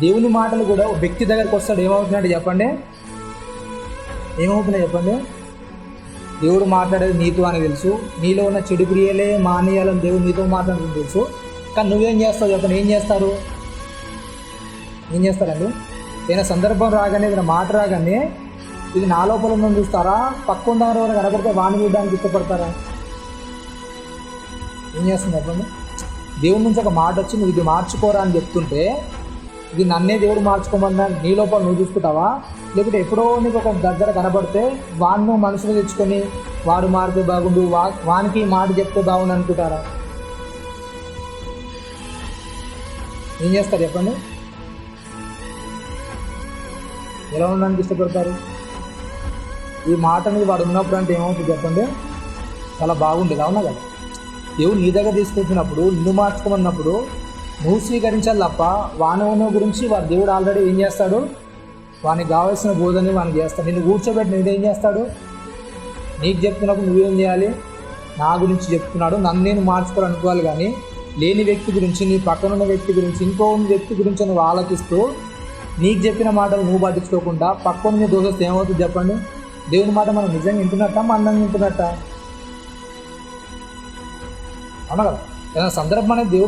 దేవుని మాటలు కూడా ఒక వ్యక్తి దగ్గరకు వస్తాడు, ఏమవుతుందంటే చెప్పండి, ఏమవుతున్నాయి చెప్పండి. దేవుడు మాట్లాడేది నీతో అని తెలుసు, నీలో ఉన్న చెడు క్రియలే మానేయాలని దేవుడు నీతో మాట్లాడుతుంది తెలుసు. కానీ నువ్వేం చేస్తావు చెప్పండి, ఏం చేస్తారండి? ఏదైనా సందర్భం రాగానే, ఏదైనా మాట రాగానే ఇది నా లోపల ఉందని చూస్తారా, పక్క ఉన్నవారు ఎవరు కనబడితే వాణి చూడడానికి ఇష్టపడతారా? ఏం చేస్తుంది చెప్పండి. దేవుడి నుంచి ఒక మాట వచ్చి నువ్వు ఇది మార్చుకోరా అని చెప్తుంటే, ఇది నన్నే దేవుడు మార్చుకోమన్నా నీ లోపల నువ్వు చూసుకుంటావా? లేకపోతే ఎప్పుడో నీకు ఒక దగ్గర కనబడితే వాడిని మనసులో తెచ్చుకొని వాడు మారితే బాగుండు, వానికి మాట చెప్తే బాగుండు అనుకుంటారా? ఏం చేస్తారు చెప్పండి? ఎలా ఉండడానికి ఇష్టపడతారు? ఈ మాట మీద వాడు ఉన్నప్పుడు అంటే ఏమవుతుంది చెప్పండి, చాలా బాగుండేది, అవునా కదా? దేవుడు నీ దగ్గర తీసుకొచ్చినప్పుడు, నిన్ను మార్చుకోమన్నప్పుడు నువ్వు స్వీకరించాలి తప్ప వానవుని గురించి వాడు దేవుడు ఆల్రెడీ ఏం చేస్తాడు, వానికి కావాల్సిన బోధని వానికి చేస్తాడు. నిన్ను కూర్చోబెట్టి నేనేం చేస్తాడు, నీకు చెప్తున్నప్పుడు నువ్వేం చేయాలి, నా గురించి చెప్తున్నాడు నన్ను నేను మార్చుకోవాలనుకోవాలి. కానీ లేని వ్యక్తి గురించి, నీ పక్కనున్న వ్యక్తి గురించి, ఇంకో వ్యక్తి గురించి నువ్వు ఆలోచిస్తూ నీకు చెప్పిన మాటలు నువ్వు పట్టించుకోకుండా పక్కన దోషిస్తే ఏమవుతుంది చెప్పండి? దేవుని మాట మనం నిజంగా వింటున్నట్ట, మన్నంగా వింటున్నట్ట? అవునా కదా? ఏదైనా సందర్భం అనేది దేవుడు